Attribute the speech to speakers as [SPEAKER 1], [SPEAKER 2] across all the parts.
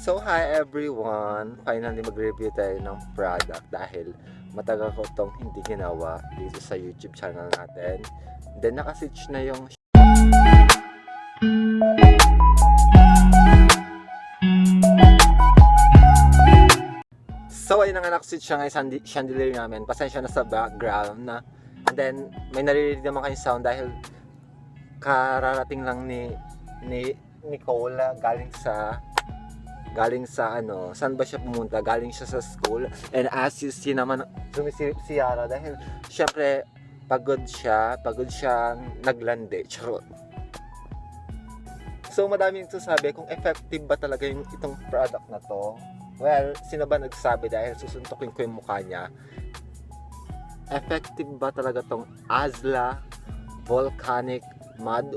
[SPEAKER 1] So hi everyone! Finally mag-review tayo ng product dahil matagal ko itong hindi ginawa dito sa YouTube channel natin. Then nakasitch na yung So ayun na nga, nakasitch siya nga yung chandelier namin. Pasensya na sa background na. And then may naririnig naman kayong sound dahil kararating lang ni Nicole galing sa ano, saan ba siya pumunta? Galing siya sa school. And as you see naman, sumisilip si Yara dahil syempre pagod siya naglande. Charot. So madaming sasabi kung effective ba talaga itong product na to. Well, sino ba nagsabi dahil susuntukin ko yung mukha niya. Effective ba talaga tong Azla Volcanic Mud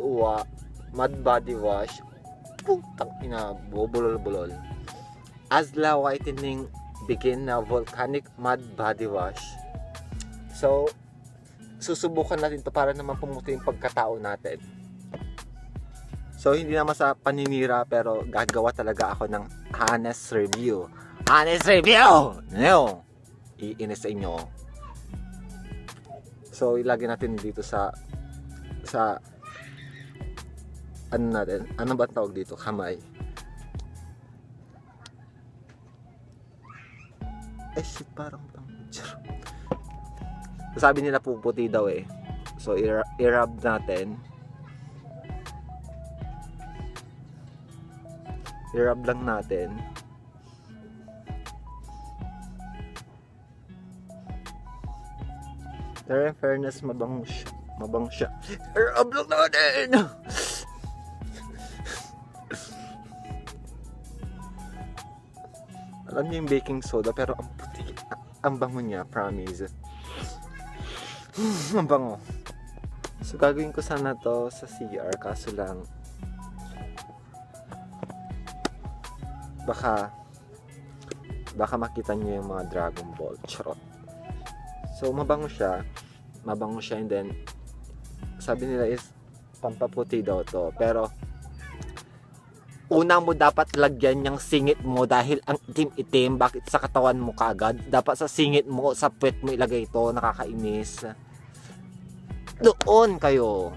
[SPEAKER 1] Body Wash? Putang ina, bulol. Azla Whitening Begin na Volcanic Mud Body Wash. So, susubukan natin to para naman pumuti yung pagkatao natin. So, hindi naman sa paninira pero gagawa talaga ako ng honest review. Honest review! No! Iinis sa inyo. So, ilagay natin dito sa ano natin? Ano ba tawag dito? Kamay. Shit, parang sabi nila puputi daw eh. So, i-rub natin. I-rub lang natin. Pero in fairness, mabango siya. I-rub lang natin! Alam niyo yung baking soda pero ang puti. Ang bango niya, promise. Ang bango. So gagawin ko sana to sa CR kaso lang baka makita niyo yung mga Dragon Ball. Charot. So mabango siya and then sabi nila is pampaputi daw to pero una mo dapat lagyan yung singit mo dahil ang itim-itim. Bakit sa katawan mo kagad? Dapat sa singit mo, sa puwet mo ilagay ito. Nakakainis. Doon kayo.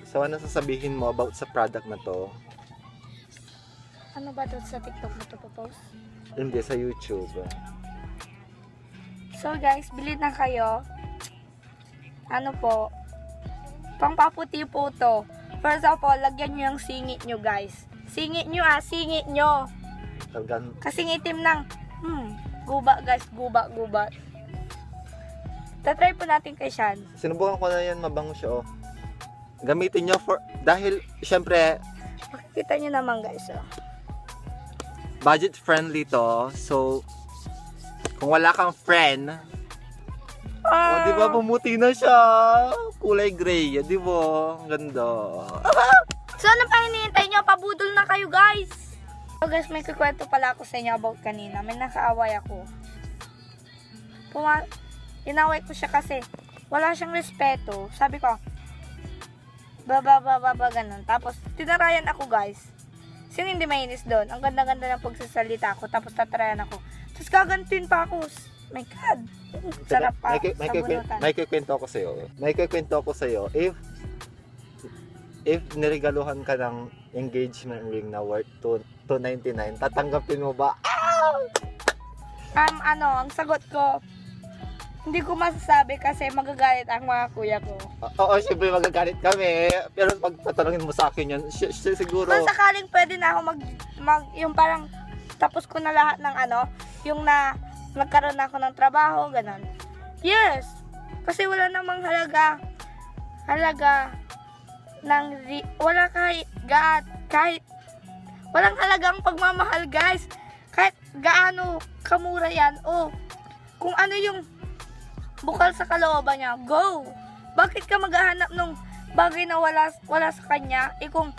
[SPEAKER 1] So ano sasabihin mo about sa product na to?
[SPEAKER 2] Ano ba ito sa TikTok mo ito post?
[SPEAKER 1] Hindi, sa YouTube.
[SPEAKER 2] So guys, bili na kayo. Ano po? Pangpaputi po to. First of all, lagyan nyo yung singit nyo guys. Singit nyo.
[SPEAKER 1] Talagang
[SPEAKER 2] Kasing itim ng guba guys, guba. Tatry po natin kay Shan.
[SPEAKER 1] sinubukan ko na yan, mabango siya oh. Gamitin nyo dahil syempre
[SPEAKER 2] Makikita nyo naman guys oh.
[SPEAKER 1] budget friendly to. So kung wala kang friend, di ba pumuti na siya? Kulay gray, di ba? Ang ganda.
[SPEAKER 2] So ano pa hinihintay nyo? Pabudol na kayo guys. So guys, may kukwento pala ako sa inyo about kanina. May nakaaway ako. Inaway ko siya kasi wala siyang respeto. Sabi ko, ganun. Tapos, tinarayan ako guys. Sino hindi mainis doon? Ang ganda-ganda ng pagsasalita ko. Tapos tatarayan ako. Tapos gagantuin pa ako. My God. Sarap pa.
[SPEAKER 1] May kikwento ako sa'yo. If niregaluhan ka ng engagement ring na worth $299, tatanggapin mo ba?
[SPEAKER 2] Ang sagot ko, hindi ko masasabi kasi magagalit ang mga kuya ko.
[SPEAKER 1] Oo, syempre magagalit kami. Pero pag tatanungin mo sa akin yan, siguro.
[SPEAKER 2] Kung sakaling pwede na ako yung parang tapos ko na lahat ng yung nagkaroon na ako ng trabaho, ganun. Yes! Kasi wala namang halaga wala kahit walang halagang pagmamahal guys. Kahit gaano kamura yan kung ano yung bukal sa kalooban niya, go! Bakit ka maghahanap ng bagay na wala sa kanya? Kung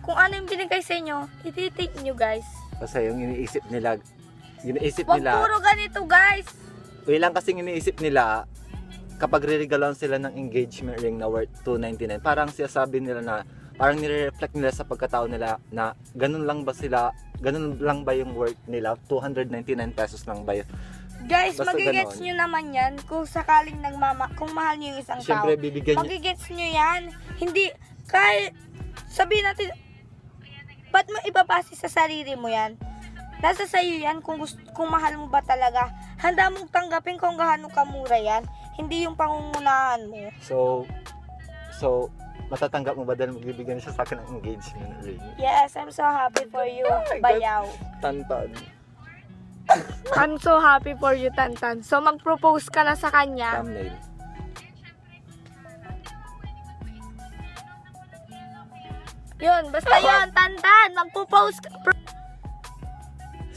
[SPEAKER 2] ano yung binigay sa inyo, iti-take nyo guys.
[SPEAKER 1] Kasi yung iniisip nila
[SPEAKER 2] Wag puro ganito guys.
[SPEAKER 1] Lang kasing iniisip nila kapag re-regalan sila ng engagement ring na worth $299, parang sinasabi nila na parang nire-reflect nila sa pagkatao nila na ganun lang ba yung worth nila, 299 pesos lang ba yun?
[SPEAKER 2] Guys,
[SPEAKER 1] Basta
[SPEAKER 2] magigets
[SPEAKER 1] ganon.
[SPEAKER 2] nyo naman yan kung sakaling kung mahal nyo yung isang tao.
[SPEAKER 1] Siyempre bibigyan nyo,
[SPEAKER 2] Magigets nyo yan. Hindi, kahit sabihin natin, ba't mo ibabase sa sarili mo yan? Nasa sa'yo yan kung mahal mo ba talaga. Handa mong tanggapin kung gaano kamura yan. Hindi yung pangungunahan mo.
[SPEAKER 1] so matatanggap mo ba dahil magbibigyan siya sa akin ng engagement ring?
[SPEAKER 2] Yes, I'm so happy for you,
[SPEAKER 1] my God.
[SPEAKER 2] bayaw.
[SPEAKER 1] Tantan.
[SPEAKER 2] I'm so happy for you, Tantan. So, mag-propose ka na sa kanya.
[SPEAKER 1] Thumbnail.
[SPEAKER 2] Yun, basta yun, Tantan. Mag-propose ka.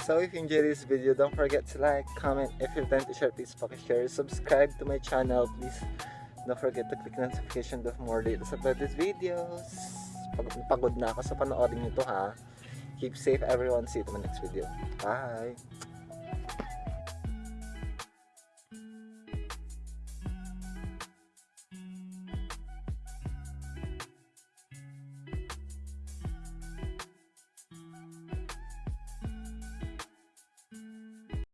[SPEAKER 1] So if you enjoyed this video, don't forget to like, comment. If you've done to share, please share. Subscribe to my channel, please. Don't forget to click the notification of more latest uploaded videos. Pagod na ako sa panoorin nito ha. Keep safe everyone. See you to my next video. Bye!